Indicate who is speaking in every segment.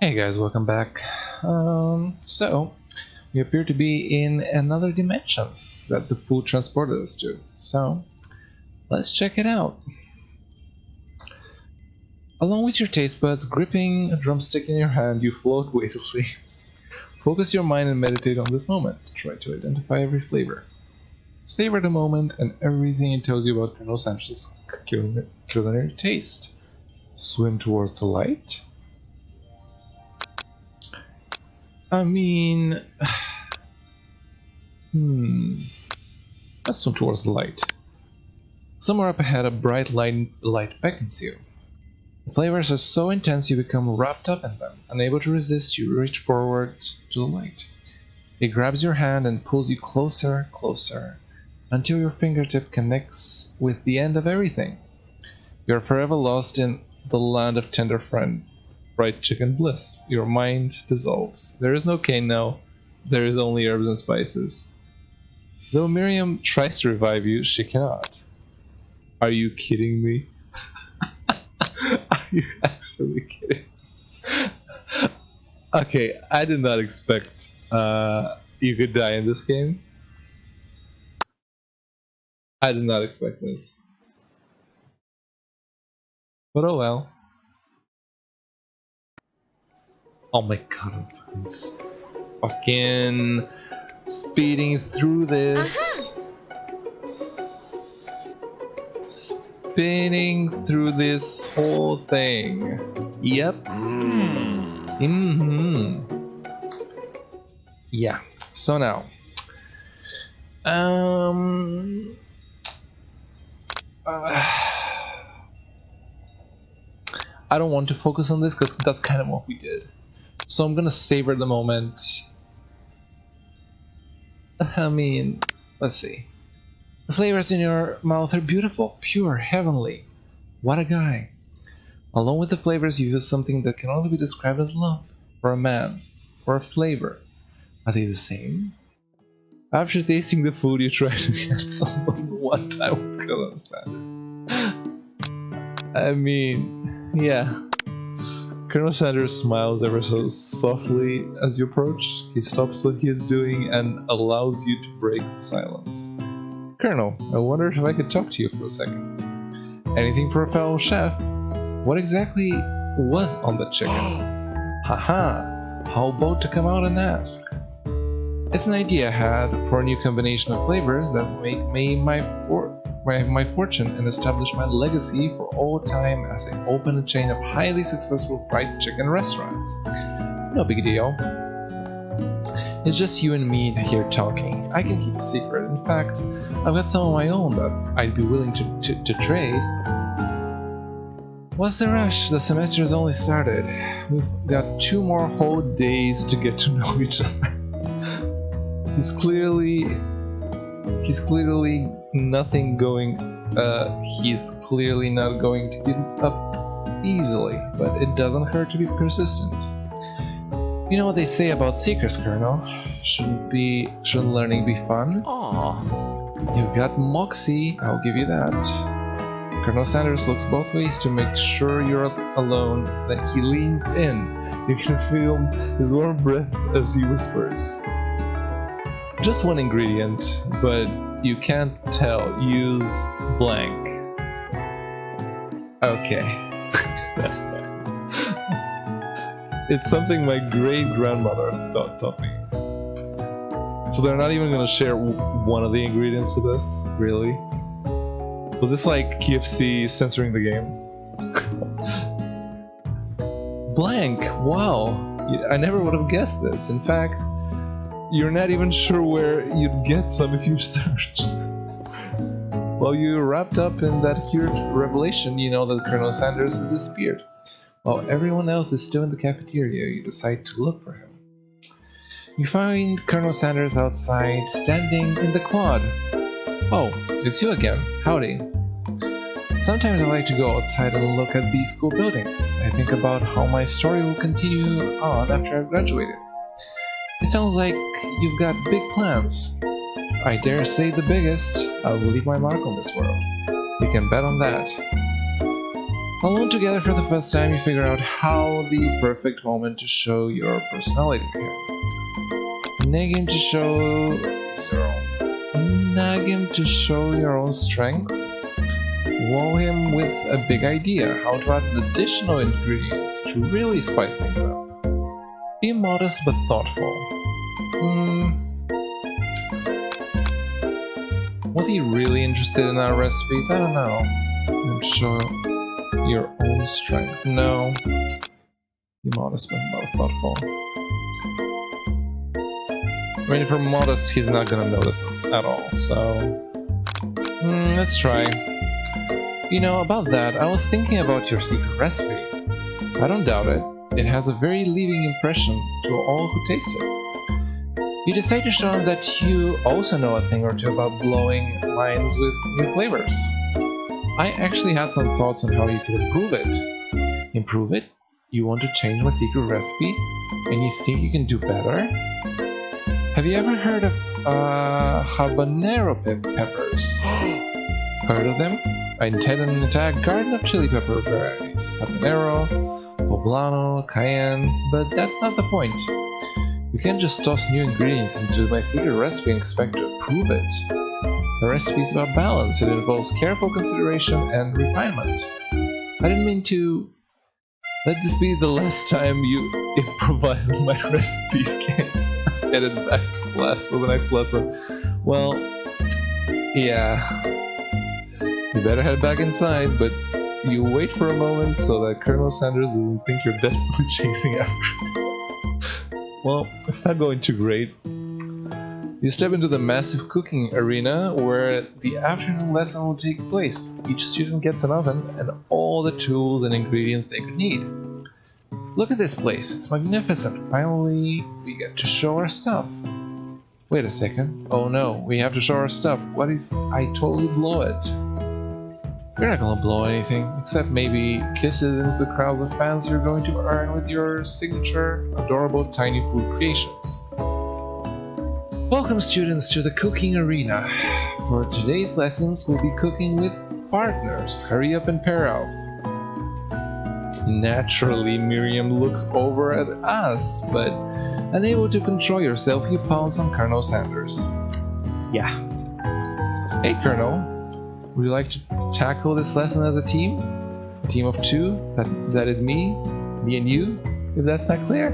Speaker 1: Hey guys, welcome back. So, we appear to be in another dimension that the food transported us to. So, let's check it out. Along with your taste buds gripping a drumstick in your hand, you float weightlessly. Focus your mind and meditate on this moment. Try to identify every flavor. Savor the moment and everything it tells you about Colonel Sanchez's culinary taste. Swim towards the light? I mean... Let's swim towards the light. Somewhere up ahead, a bright light beckons you. The flavors are so intense you become wrapped up in them. Unable to resist, you reach forward to the light. It grabs your hand and pulls you closer, until your fingertip connects with the end of everything. You are forever lost in the land of tender fried chicken bliss. Your mind dissolves. There is no cane now. There is only herbs and spices. Though Miriam tries to revive you, she cannot. Are you kidding me? Are you actually kidding? Okay, I did not expect you could die in this game. I did not expect this. But oh well. Oh my god, I'm fucking speeding through this. Spinning through this whole thing. Yep. Yeah. So now. I don't want to focus on this because that's kind of what we did. So I'm gonna savor the moment. I mean, let's see. The flavors in your mouth are beautiful, pure, heavenly. What a guy. Along with the flavors, you use something that can only be described as love. For a man. For a flavor. Are they the same? After tasting the food, you try to get someone one time with Colonel Sanders. I mean, yeah. Colonel Sanders smiles ever so softly as you approach. He stops what he is doing and allows you to break the silence. Colonel, I wondered if I could talk to you for a second. Anything for a fellow chef? What exactly was on the chicken? Haha, how about to come out and ask? It's an idea I had for a new combination of flavors that will make me my fortune and establish my legacy for all time as I open a chain of highly successful fried chicken restaurants. No big deal. It's just you and me here talking. I can keep a secret. In fact, I've got some of my own that I'd be willing to trade. What's the rush? The semester has only started. We've got 2 more whole days to get to know each other. He's clearly nothing going. He's clearly not going to give up easily, but it doesn't hurt to be persistent. You know what they say about seekers, Colonel? Shouldn't learning be fun? Aww. You've got moxie, I'll give you that. Colonel Sanders looks both ways to make sure you're alone. Then he leans in. You can feel his warm breath as he whispers. Just one ingredient, but you can't tell. Use blank. Okay. It's something my great-grandmother taught me. So they're not even gonna share one of the ingredients with us? Really? Was this like KFC censoring the game? Blank! Wow! I never would have guessed this. In fact, you're not even sure where you'd get some if you searched. While you're wrapped up in that huge revelation, you know that Colonel Sanders has disappeared. While everyone else is still in the cafeteria, you decide to look for him. You find Colonel Sanders outside, standing in the quad. Oh, it's you again. Howdy. Sometimes I like to go outside and look at these school buildings. I think about how my story will continue on after I've graduated. It sounds like you've got big plans. I dare say the biggest. I will leave my mark on this world. You can bet on that. Alone together for the first time, you figure out how the perfect moment to show your personality to him. Nag him to show your own strength. Wow him with a big idea, how to add additional ingredients to really spice things up. Be modest but thoughtful. Was he really interested in our recipes? I don't know. And show your own strength. No. Be modest but thoughtful. I mean, if we're modest, he's not gonna notice us at all, so... let's try. You know, about that, I was thinking about your secret recipe. I don't doubt it. It has a very leaving impression to all who taste it. You decide to show them that you also know a thing or two about blowing minds with new flavors. I actually had some thoughts on how you could improve it. Improve it? You want to change my secret recipe? And you think you can do better? Have you ever heard of habanero peppers? Heard of them? I intend an entire garden of chili pepper varieties. Habanero, poblano, cayenne, but that's not the point. You can't just toss new ingredients into my secret recipe and expect to improve it. The recipe is about balance. It involves careful consideration and refinement. I didn't mean to... Let this be the last time you improvise on my recipes, Ken. Headed back to class for the next lesson. Well, yeah. You better head back inside, but you wait for a moment so that Colonel Sanders doesn't think you're desperately chasing after him. Well, it's not going too great. You step into the massive cooking arena where the afternoon lesson will take place. Each student gets an oven and all the tools and ingredients they could need. Look at this place, it's magnificent. Finally, we get to show our stuff. Wait a second. Oh no, we have to show our stuff. What if I totally blow it? You're not gonna blow anything, except maybe kisses into the crowds of fans you're going to earn with your signature, adorable tiny food creations. Welcome students to the cooking arena. For today's lessons, we'll be cooking with partners. Hurry up and pair up. Naturally, Miriam looks over at us, but unable to control yourself, you pounce on Colonel Sanders. Yeah. Hey Colonel, would you like to tackle this lesson as a team? A team of two? That is me and you, if that's not clear?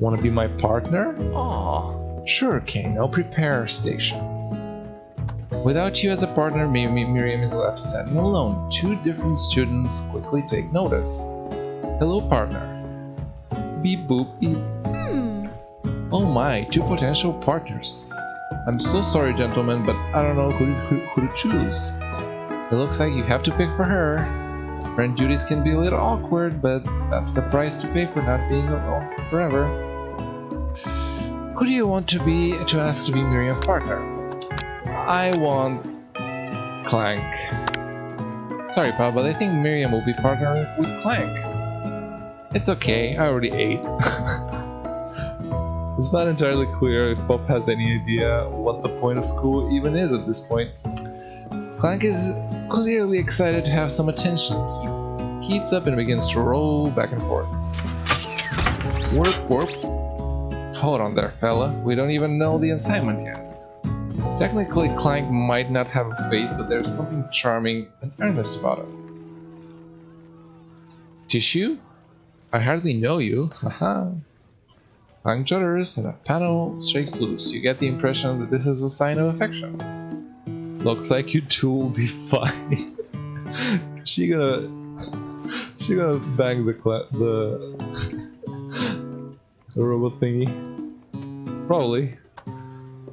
Speaker 1: Wanna be my partner? Aww. Sure, Kane, I'll prepare our station. Without you as a partner, Miriam is left standing alone. Two different students quickly take notice. Hello, partner. Beep boop beep. Oh my, two potential partners. I'm so sorry, gentlemen, but I don't know who to choose. It looks like you have to pick for her. Friend duties can be a little awkward, but that's the price to pay for not being alone forever. Who do you want to ask to be Miriam's partner? I want Clank. Sorry, Pop, but I think Miriam will be partnering with Clank. It's okay, I already ate. It's not entirely clear if Pop has any idea what the point of school even is at this point. Clank is clearly excited to have some attention. He heats up and begins to roll back and forth. Warp, warp. Hold on there, fella. We don't even know the assignment yet. Technically, Clank might not have a face, but there's something charming and earnest about it. Tissue? I hardly know you. Haha. Clank judders and a panel shakes loose. You get the impression that this is a sign of affection. Looks like you two will be fine. She gonna bang the robot thingy. Probably.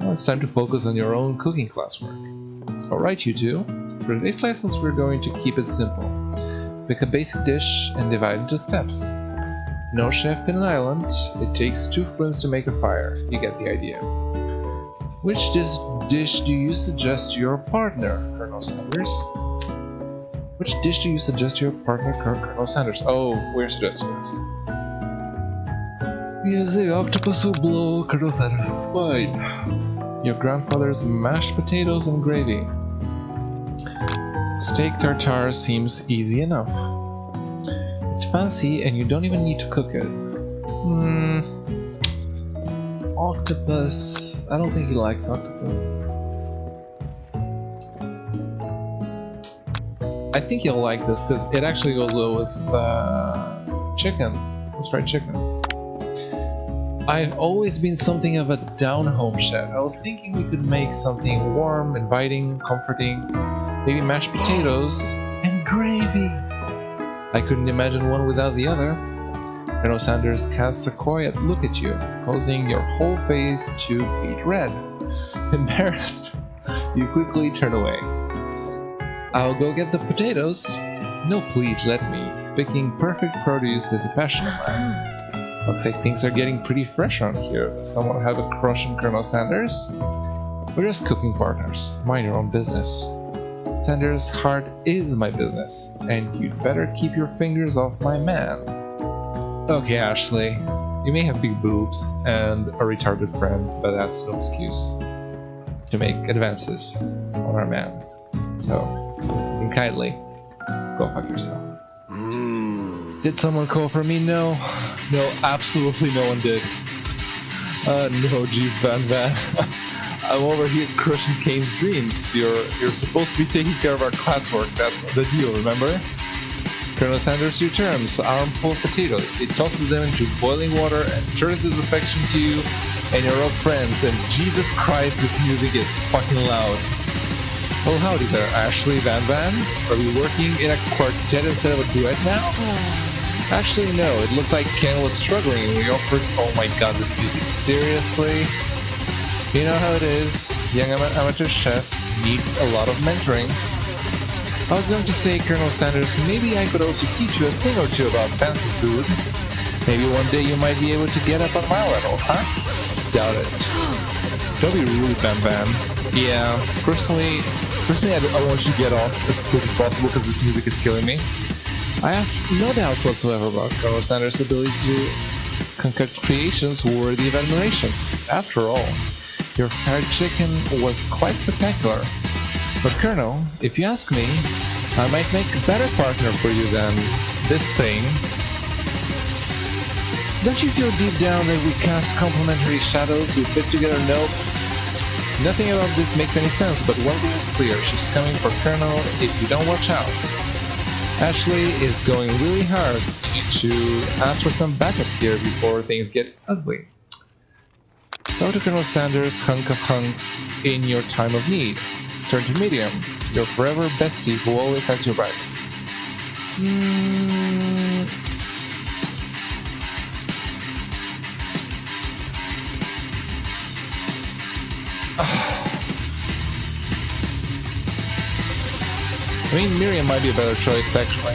Speaker 1: Now it's time to focus on your own cooking classwork. Alright, you two. For today's lessons, we're going to keep it simple. Pick a basic dish and divide into steps. No chef in an island. It takes two friends to make a fire. You get the idea. Which dish do you suggest to your partner, Colonel Sanders? Which dish do you suggest to your partner, Colonel Sanders? Oh, we're suggesting this. Yes, the octopus will blow Colonel Sanders' mind. Your grandfather's mashed potatoes and gravy. Steak tartare seems easy enough. It's fancy and you don't even need to cook it. Octopus. I don't think he likes octopus. I think he'll like this because it actually goes well with chicken. Let's try chicken. I've always been something of a down-home chef. I was thinking we could make something warm, inviting, comforting. Maybe mashed potatoes and gravy. I couldn't imagine one without the other. Colonel Sanders casts a quiet look at you, causing your whole face to beat red. Embarrassed, you quickly turn away. I'll go get the potatoes. No, please let me. Picking perfect produce is a passion of mine. Looks like things are getting pretty fresh around here. Does someone have a crush on Colonel Sanders? We're just cooking partners. Mind your own business. Sanders' heart is my business, and you'd better keep your fingers off my man. Okay, Ashley, you may have big boobs and a retarded friend, but that's no excuse to make advances on our man. So, you can kindly go fuck yourself. Did someone call for me? No, absolutely no one did. No, geez, Van. I'm over here crushing Kane's dreams. You're supposed to be taking care of our classwork. That's the deal, remember? Colonel Sanders returns, armful of potatoes. He tosses them into boiling water and turns his affection to you and your old friends. And Jesus Christ, this music is fucking loud. Oh, howdy there, Ashley Van. Are we working in a quartet instead of a duet now? Actually, no. It looked like Ken was struggling and we offered... Oh my god, this music. Seriously? You know how it is. Young amateur chefs need a lot of mentoring. I was going to say, Colonel Sanders, maybe I could also teach you a thing or two about fancy food. Maybe one day you might be able to get up on my level, huh? Doubt it. Don't be rude, Van. Yeah, personally, I want you to get off as quick as possible because this music is killing me. I have no doubts whatsoever about Colonel Sanders' ability to concoct creations worthy of admiration. After all, your fried chicken was quite spectacular. But Colonel, if you ask me, I might make a better partner for you than this thing. Don't you feel deep down that we cast complementary shadows, we fit together? Nope. Nothing about this makes any sense, but one thing is clear, she's coming for Colonel if you don't watch out. Ashley is going really hard. You need to ask for some backup here before things get ugly. Go to Colonel Sanders, hunk of hunks, in your time of need. Turn to medium, your forever bestie who always has your back. I mean, Miriam might be a better choice, actually.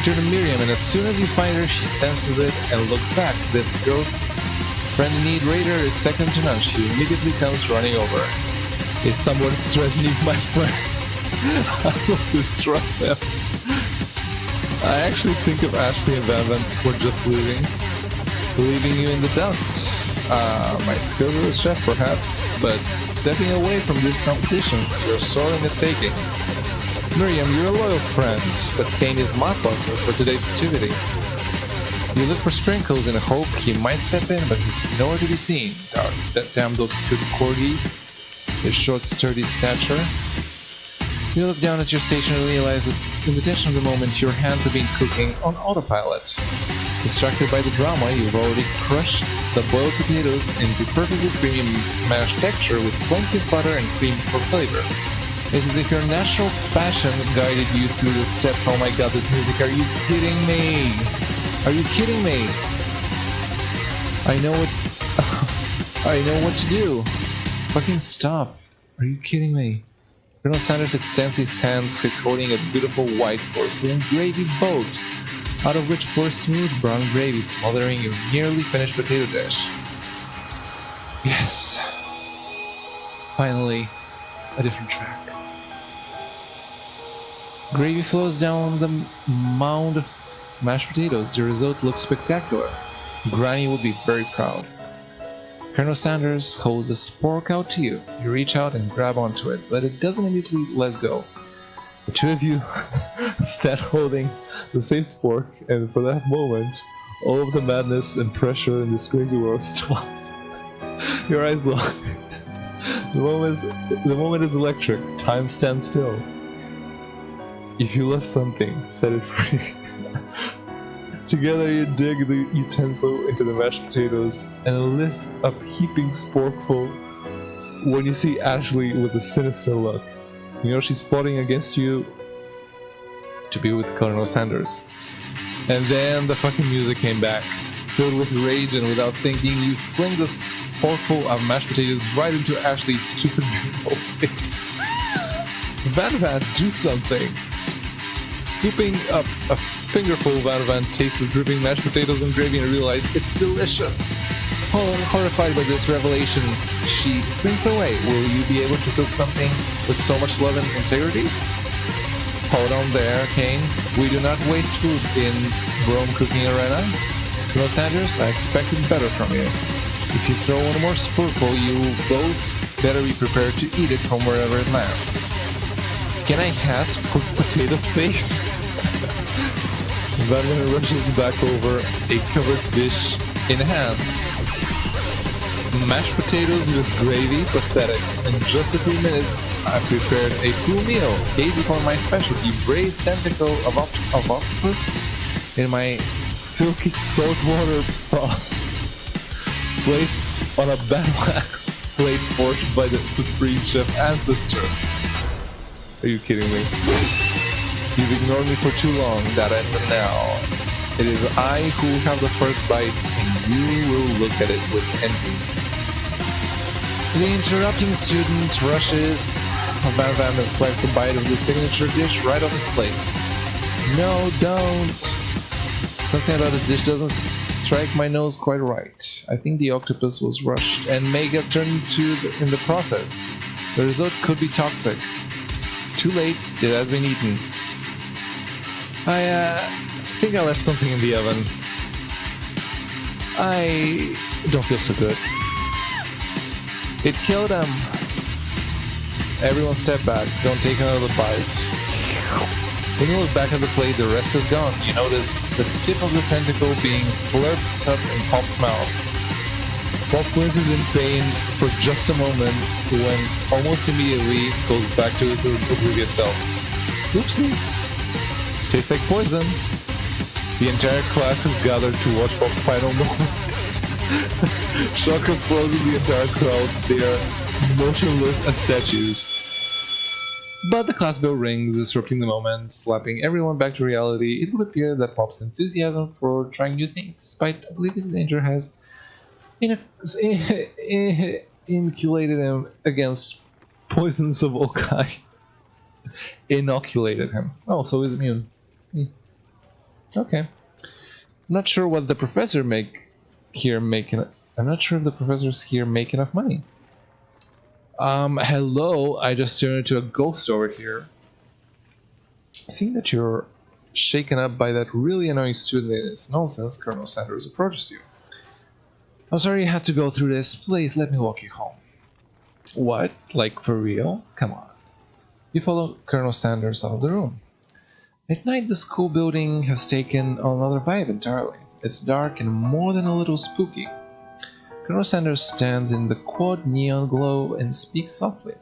Speaker 1: Turn to Miriam, and as soon as you find her, she senses it and looks back. This girl's friend in need raider is second to none. She immediately comes running over. Is someone threatening my friend? I will destroy them. I actually think of Ashley and Van for just leaving you in the dust. My skills as a chef, perhaps, but stepping away from this competition, you're sorely mistaken. Miriam, you're a loyal friend, but Kane is my partner for today's activity. You look for Sprinkles in a hope he might step in, but he's nowhere to be seen. Damn those cute corgis. His short, sturdy stature. You look down at your station and realize that in the tension of the moment, your hands have been cooking on autopilot. Distracted by the drama, you've already crushed the boiled potatoes into perfectly creamy mashed texture with plenty of butter and cream for flavor. It's as if your natural passion guided you through the steps. Oh my god, this music, are you kidding me? Are you kidding me? I know what to do. Fucking stop. Are you kidding me? Colonel Sanders extends his hands. He's holding a beautiful white porcelain gravy boat, out of which pours smooth brown gravy, smothering your nearly finished potato dish. Yes. Finally, a different track. Gravy flows down the mound of mashed potatoes. The result looks spectacular. Granny would be very proud. Colonel Sanders holds a spork out to you. You reach out and grab onto it, but it doesn't immediately let go. The two of you stand holding the same spork, and for that moment, all of the madness and pressure in this crazy world stops. Your eyes lock. The moment is electric. Time stands still. If you love something, set it free. Together you dig the utensil into the mashed potatoes and lift up heaping sporkful when you see Ashley with a sinister look. You know she's plotting against you to be with Colonel Sanders. And then the fucking music came back. Filled with rage and without thinking, you fling the sporkful of mashed potatoes right into Ashley's stupid beautiful face. Van, do something! Scooping up a fingerful, Van tastes the dripping mashed potatoes and gravy and realizes it's delicious. Horrified by this revelation, she sinks away. Will you be able to cook something with so much love and integrity? Hold on there, Kane. We do not waste food in Rome cooking arena. No, Sanders, I expected better from you. If you throw one more spoonful, you both better be prepared to eat it from wherever it lands. Can I has cooked potatoes face? Van rushes back over a covered dish in hand. Mashed potatoes with gravy, pathetic. In just a few minutes, I prepared a full meal, gave for my specialty braised tentacle of octopus in my silky saltwater sauce, placed on a battle axe plate forged by the Supreme Chef ancestors. Are you kidding me? You've ignored me for too long, that ends now. It is I who have the first bite, and you will look at it with envy. The interrupting student rushes Van and swipes a bite of the signature dish right off his plate. No, don't! Something about the dish doesn't strike my nose quite right. I think the octopus was rushed and may get turned in the process. The result could be toxic. Too late, it has been eaten. I think I left something in the oven. I don't feel so good. It killed him. Everyone step back, don't take another bite. When you look back at the plate, the rest is gone. You notice the tip of the tentacle being slurped up in Pop's mouth. Pop winces in pain for just a moment when almost immediately goes back to his previous self. Oopsie. Tastes like poison. The entire class is gathered to watch Pop's final moments. Shock has frozen the entire crowd. They are motionless as statues. But the class bell rings, disrupting the moment, slapping everyone back to reality. It would appear that Pop's enthusiasm for trying new things, despite oblivious danger, has inoculated him against poisons of all kinds. Inoculated him. Oh, so he's immune. Okay. I'm not sure what the professor I'm not sure if the professors here make enough money. Hello, I just turned into a ghost over here. Seeing that you're shaken up by that really annoying student and his nonsense, Colonel Sanders approaches you. I'm sorry you had to go through this. Please let me walk you home. What? Like for real? Come on. You follow Colonel Sanders out of the room. At night, the school building has taken another vibe entirely. It's dark and more than a little spooky. Colonel Sanders stands in the quad neon glow and speaks softly.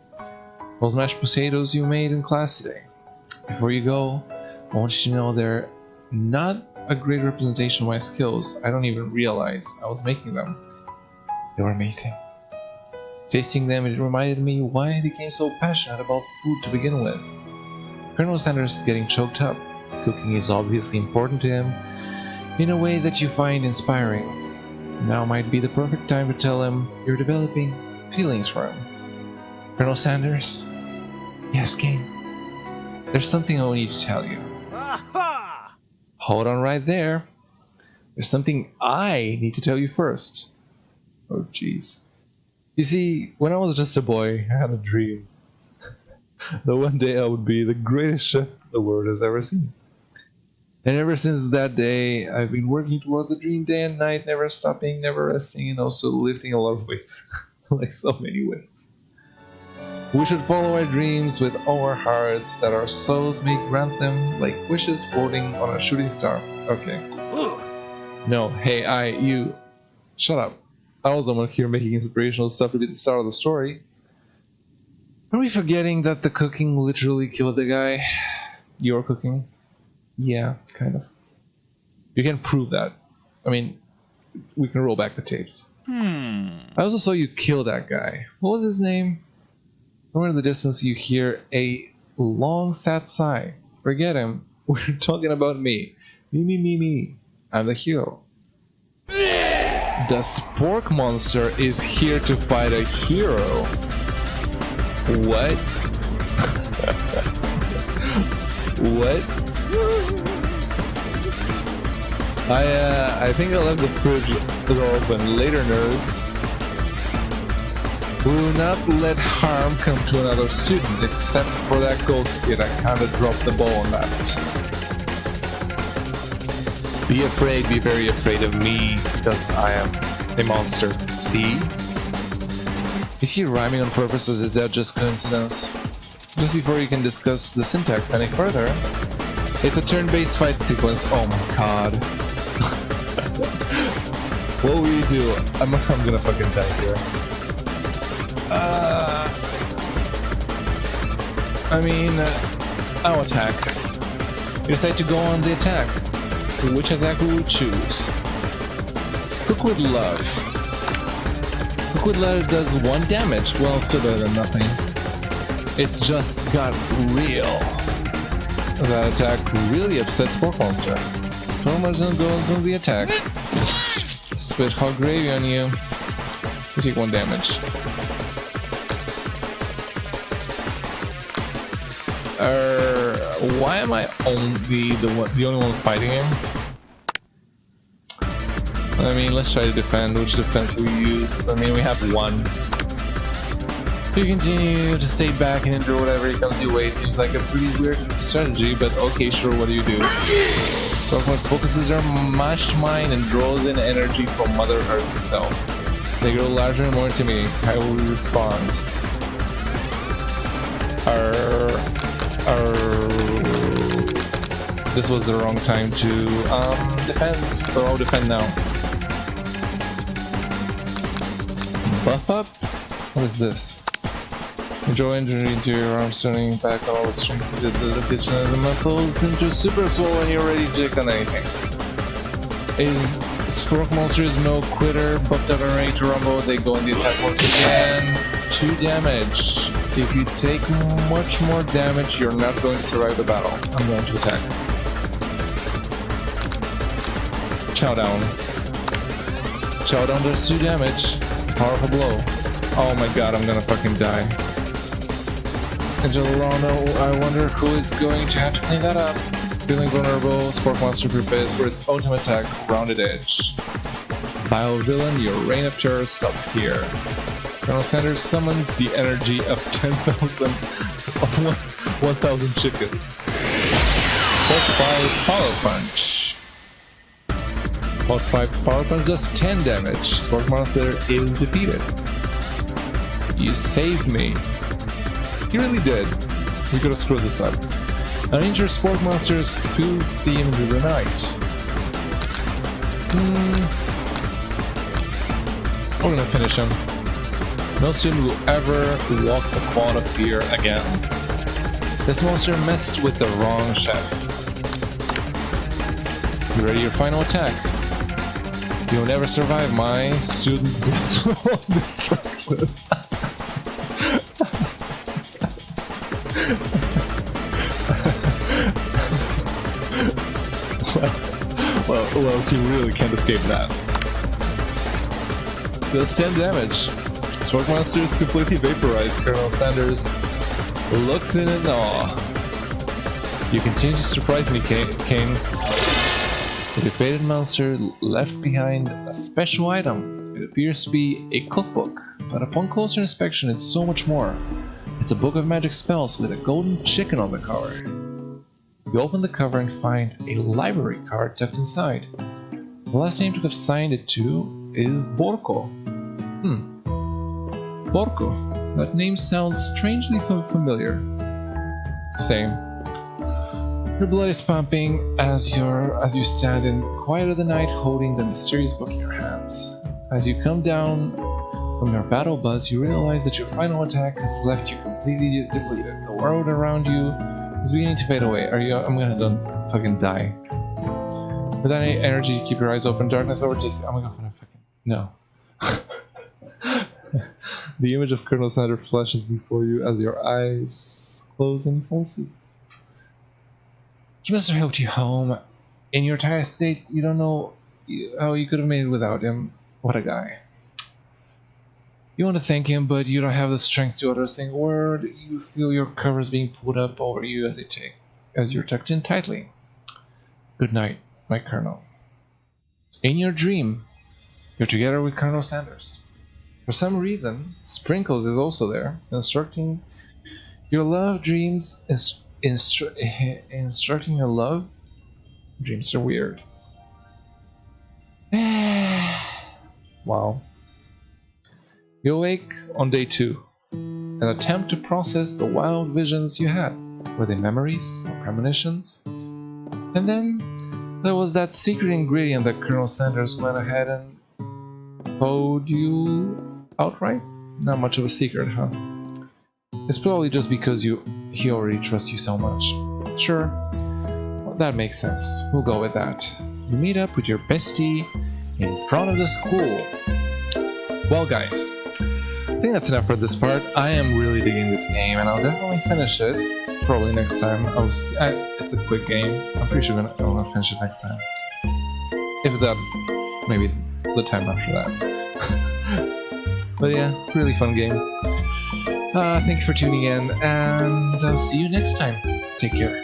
Speaker 1: Those mashed potatoes you made in class today. Before you go, I want you to know they're not a great representation of my skills. I don't even realize I was making them. They were amazing. Tasting them, it reminded me why I became so passionate about food to begin with. Colonel Sanders is getting choked up. Cooking is obviously important to him in a way that you find inspiring. Now might be the perfect time to tell him you're developing feelings for him. Colonel Sanders? Yes, Kane. There's something I need to tell you. Aha! Hold on right there. There's something I need to tell you first. Oh, jeez. You see, when I was just a boy, I had a dream that one day I would be the greatest chef the world has ever seen. And ever since that day, I've been working towards the dream day and night, never stopping, never resting, and also lifting a lot of weights. Like so many weights. We should follow our dreams with all our hearts, that our souls may grant them like wishes floating on a shooting star. Okay. No, hey, you. Shut up. I was the one here making inspirational stuff to be the star of the story. Are we forgetting that the cooking literally killed the guy? Your cooking? Yeah, kind of. You can prove that. I mean, we can roll back the tapes. I also saw you kill that guy. What was his name? Somewhere in the distance you hear a long sad sigh. Forget him. We're talking about me. Me. I'm the hero. The spork monster is here to fight a hero. What? What? I think I left the fridge door open. Later, nerds. We will not let harm come to another student, except for that ghost kid. I kinda dropped the ball on that. Be afraid, be very afraid of me, because I am a monster. See? Is he rhyming on purpose, or is that just coincidence? Just before you can discuss the syntax any further, it's a turn-based fight sequence. Oh my god. What will you do? I'm gonna fucking die here. I'll attack. You decide to go on the attack. Which attack will you choose? Cook with Love. Cook with Love does 1 damage. Well, still better than nothing. It's just got real. That attack really upsets Spork Monster. So Marjan goes on the attack. Spit hot gravy on you. You take 1 damage. Why am I only the only one fighting him? I mean, let's try to defend. Which defense we use? I mean, we have 1. You continue to stay back and endure whatever he comes your way. Seems like a pretty weird strategy, but okay, sure, what do you do? Pokemon focuses their matched mind and draws in energy from Mother Earth itself. They grow larger and more intimidating. How will we respond? This was the wrong time to defend, so I'll defend now. Buff up? What is this? Draw injury into your arms, turning back all the strength to the location of the muscles into super swole when you're ready to take on anything. A Spork Monster is no quitter, buffed up and ready to rumble. They go in the attack once again. 2 damage. If you take much more damage, you're not going to survive the battle. I'm going to attack. Chow down. Chow down does 2 damage. Powerful blow. Oh my god, I'm gonna fucking die. Angelano, I wonder who is going to have to clean that up. Feeling vulnerable, Spork Monster prepares for its ultimate attack, Rounded Edge. Vile villain, your reign of terror stops here. Colonel Sanders summons the energy of 10,000 of 1,000 chickens. Hot 5 Power Punch. Hot 5 Power Punch does 10 damage. Spork Monster is defeated. You saved me. You really did. You could have screwed this up. An injured Spork Monster spews steam into the night. We're gonna finish him. No student will ever walk the quad of fear again. This monster messed with the wrong chef. You ready your final attack? You'll never survive my student death destruction. well, he really can't escape that. Does 10 damage. Spork Monster is completely vaporized. Colonel Sanders looks in awe. You continue to surprise me, King. The defeated monster left behind a special item. It appears to be a cookbook, but upon closer inspection it's so much more. It's a book of magic spells with a golden chicken on the cover. You open the cover and find a library card tucked inside. The last name to have signed it to is Borko. Borko. That name sounds strangely familiar. Same. Your blood is pumping as you stand in quiet of the night holding the mysterious book in your hands. As you come down from your battle buzz, you realize that your final attack has left you completely depleted. The world around you is beginning to fade away. I'm gonna fucking die. Without any energy to keep your eyes open, darkness overtakes you. I'm gonna go fucking... No. The image of Colonel Sanders flashes before you as your eyes close and you fall asleep. He must have helped you home. In your tired state, you don't know how you could have made it without him. What a guy. You want to thank him, but you don't have the strength to utter a single word. You feel your covers being pulled up over you as you're tucked in tightly. Good night, my Colonel. In your dream, you're together with Colonel Sanders. For some reason, Sprinkles is also there, instructing your love dreams. Instructing your love dreams are weird. Wow. You awake on day 2 and attempt to process the wild visions you had. Were they memories or premonitions? And then there was that secret ingredient that Colonel Sanders went ahead and told you outright? Not much of a secret, huh? It's probably just because he already trusts you so much. Sure, well, that makes sense. We'll go with that. You meet up with your bestie in front of the school. Well, guys, I think that's enough for this part. I am really digging this game, and I'll definitely finish it. Probably next time. It's a quick game. I'm pretty sure I'm gonna finish it next time. If that, maybe the time after that. But yeah, really fun game. Thank you for tuning in, and I'll see you next time. Take care.